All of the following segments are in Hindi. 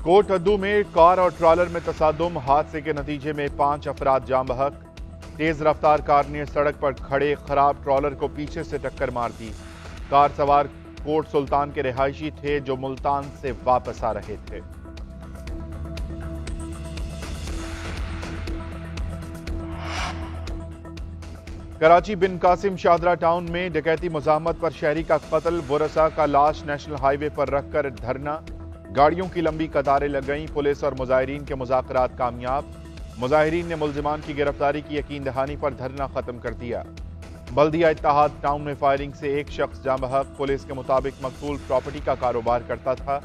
कोटअद्दू में कार और ट्रॉलर में तसादुम, हादसे के नतीजे में 5 अफराद जाम बहक। तेज रफ्तार कार ने सड़क पर खड़े खराब ट्रॉलर को पीछे से टक्कर मार दी। कार सवार कोट सुल्तान के रिहायशी थे जो मुल्तान से वापस आ रहे थे। कराची बिन कासिम शादरा टाउन में डकैती मुज़ाहमत पर शहरी का कत्ल, बुरसा का लाश नेशनल हाईवे पर रखकर धरना। गाड़ियों की लंबी कतारें लग गईं। पुलिस और मुजाहिरीन के मुज़ाकरात कामयाब। मुजाहिरीन ने मुल्जिमान की गिरफ्तारी की यकीन दहानी पर धरना खत्म कर दिया। बल्दिया इत्तेहाद टाउन में फायरिंग से एक शख्स जाम बहक। पुलिस के मुताबिक मकतूल प्रॉपर्टी का कारोबार करता था।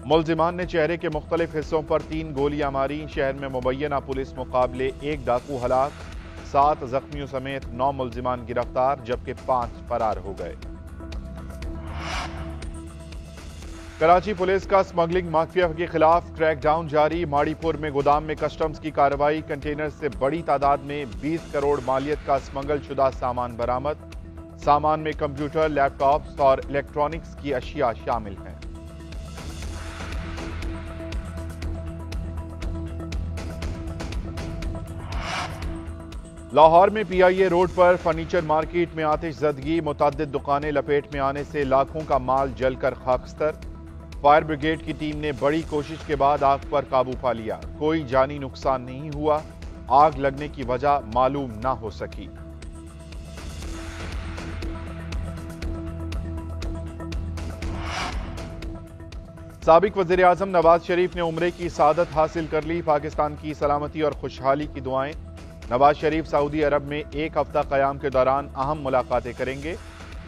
मुल्जिमान ने चेहरे के मुख्तलिफ हिस्सों पर 3 गोलियां मारी। शहर में मुबैना पुलिस मुकाबले 1 डाकू हलाक, 7 जख्मियों समेत 9 मुल्जिमान गिरफ्तार, जबकि 5 फरार हो गए। कराची पुलिस का स्मगलिंग माफिया के खिलाफ क्रैकडाउन जारी। माड़ीपुर में गोदाम में कस्टम्स की कार्रवाई। कंटेनर से बड़ी तादाद में 20 करोड़ मालियत का स्मगल शुदा सामान बरामद। सामान में कंप्यूटर, लैपटॉप्स और इलेक्ट्रॉनिक्स की अशिया शामिल हैं। लाहौर में पीआईए रोड पर फर्नीचर मार्केट में आतिशज़दगी। मुतअद्दिद दुकानें लपेट में आने से लाखों का माल जलकर खाकस्तर। फायर ब्रिगेड की टीम ने बड़ी कोशिश के बाद आग पर काबू पा लिया। कोई जानी नुकसान नहीं हुआ। आग लगने की वजह मालूम न हो सकी। साबिक वज़ीर आज़म नवाज शरीफ ने उम्रे की सादत हासिल कर ली। पाकिस्तान की सलामती और खुशहाली की दुआएं। नवाज शरीफ सऊदी अरब में 1 हफ्ता क़याम के दौरान अहम मुलाकातें करेंगे।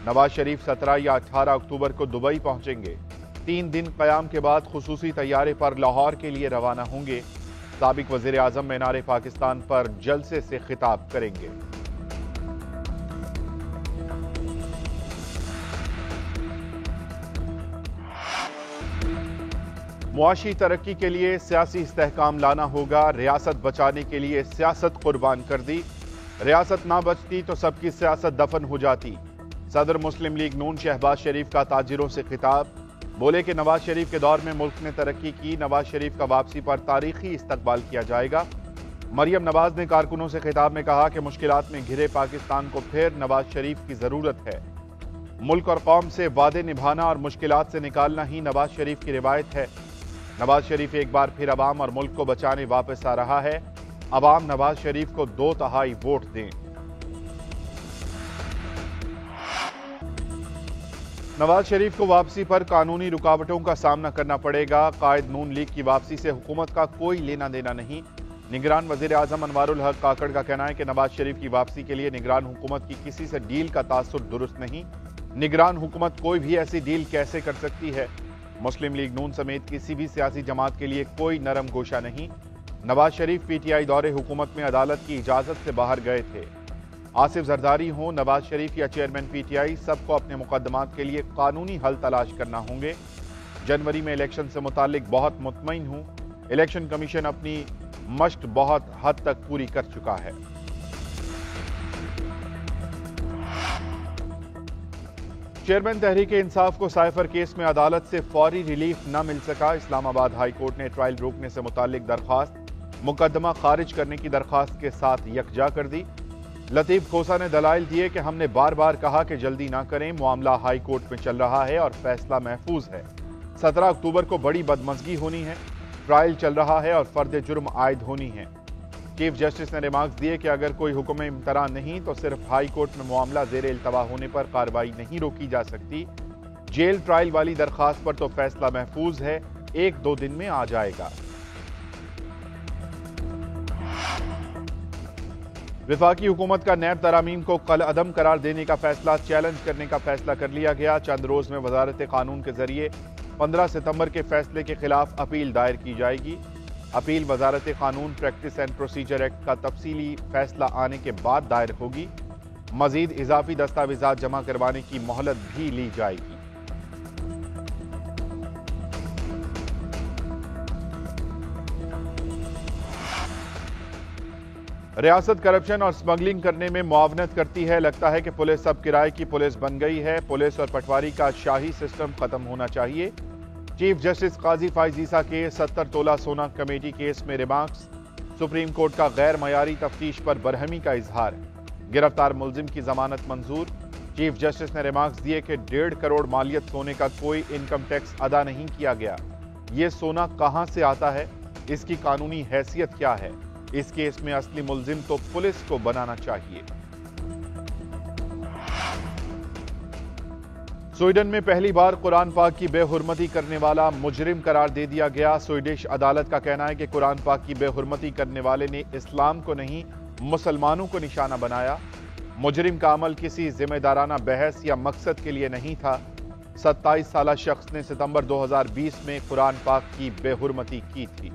नवाज शरीफ 17 या 18 अक्टूबर को दुबई पहुंचेंगे। 3 दिन क़याम के बाद खुसूसी तैयारे पर लाहौर के लिए रवाना होंगे। साबिक वज़ीर आज़म मीनार पाकिस्तान पर जलसे से खिताब करेंगे। मुआशी तरक्की के लिए सियासी इस्तेहकाम लाना होगा। रियासत बचाने के लिए सियासत कुर्बान कर दी। रियासत ना बचती तो सबकी सियासत दफन हो जाती। सदर मुस्लिम लीग नून शहबाज शरीफ का ताजिरों से खिताब। बोले कि नवाज शरीफ के दौर में मुल्क ने तरक्की की। नवाज शरीफ का वापसी पर तारीखी इस्तकबाल किया जाएगा। मरियम नवाज ने कारकुनों से खिताब में कहा कि मुश्किलात में घिरे पाकिस्तान को फिर नवाज शरीफ की जरूरत है। मुल्क और कौम से वादे निभाना और मुश्किलात से निकालना ही नवाज शरीफ की रिवायत है। नवाज शरीफ एक बार फिर अवाम और मुल्क को बचाने वापस आ रहा है। अवाम नवाज शरीफ को 2/3 वोट दें। नवाज शरीफ को वापसी पर कानूनी रुकावटों का सामना करना पड़ेगा। कायद नून लीग की वापसी से हुकूमत का कोई लेना देना नहीं। निगरान वजीर आजम अनवारुल हक काकड़ का कहना है कि नवाज शरीफ की वापसी के लिए निगरान हुकूमत की किसी से डील का तासुर दुरुस्त नहीं। निगरान हुकूमत कोई भी ऐसी डील कैसे कर सकती है। मुस्लिम लीग नून समेत किसी भी सियासी जमात के लिए कोई नरम गोशा नहीं। नवाज शरीफ पीटीआई दौरे हुकूमत में अदालत की इजाजत से बाहर गए थे। आसिफ जरदारी हो, नवाज शरीफ या चेयरमैन पीटीआई, सबको अपने मुकदमात के लिए कानूनी हल तलाश करना होंगे। जनवरी में इलेक्शन से मुतालिक बहुत मुतमईन हूं। इलेक्शन कमीशन अपनी मश्क बहुत हद तक पूरी कर चुका है। चेयरमैन तहरीक इंसाफ को साइफर केस में अदालत से फौरी रिलीफ न मिल सका। इस्लामाबाद हाई कोर्ट ने ट्रायल रोकने से मुतालिक दरखास्त मुकदमा खारिज करने की दरखास्त के साथ यकजा कर दी। लतीफ खोसा ने दलाइल दिए कि हमने बार बार कहा कि जल्दी ना करें, मामला हाई कोर्ट में चल रहा है और फैसला महफूज है। 17 अक्टूबर को बड़ी बदमज़गी होनी है। ट्रायल चल रहा है और फर्द जुर्म आयद होनी है। चीफ जस्टिस ने रिमार्क्स दिए कि अगर कोई हुक्म इम्तरा नहीं तो सिर्फ हाई कोर्ट में मामला ज़ेर इल्तवा होने पर कार्रवाई नहीं रोकी जा सकती। जेल ट्रायल वाली दरखास्त पर तो फैसला महफूज है, 1-2 दिन में आ जाएगा। विफाकी हुकूमत का नैब तरामीम को कल अदम करार देने का फैसला चैलेंज करने का फैसला कर लिया गया। चंद रोज में वजारत कानून के जरिए 15 सितंबर के फैसले के खिलाफ अपील दायर की जाएगी। अपील वजारत कानून प्रैक्टिस एंड प्रोसीजर एक्ट का तफसीली फैसला आने के बाद दायर होगी। मजीद इजाफी दस्तावेजात जमा करवाने की मोहलत भी ली जाएगी। रियासत करप्शन और स्मगलिंग करने में मुआवनत करती है। लगता है कि पुलिस अब किराए की पुलिस बन गई है। पुलिस और पटवारी का शाही सिस्टम खत्म होना चाहिए। चीफ जस्टिस काजी फायजीसा के 70 तोला सोना कमेटी केस में रिमार्क्स। सुप्रीम कोर्ट का गैर मयारी तफ्तीश पर बरहमी का इजहार। गिरफ्तार मुलजिम की जमानत मंजूर। चीफ जस्टिस ने रिमार्क्स दिए कि 1.5 करोड़ मालियत सोने का कोई इनकम टैक्स अदा नहीं किया गया। ये सोना कहां से आता है, इसकी कानूनी हैसियत क्या है? इस केस में असली मुलजिम तो पुलिस को बनाना चाहिए। स्वीडन में पहली बार कुरान पाक की बेहुरमती करने वाला मुजरिम करार दे दिया गया। स्वीडिश अदालत का कहना है कि कुरान पाक की बेहुरमती करने वाले ने इस्लाम को नहीं, मुसलमानों को निशाना बनाया। मुजरिम का अमल किसी जिम्मेदाराना बहस या मकसद के लिए नहीं था। 27 साला शख्स ने सितंबर 2020 में कुरान पाक की बेहुरमती की थी।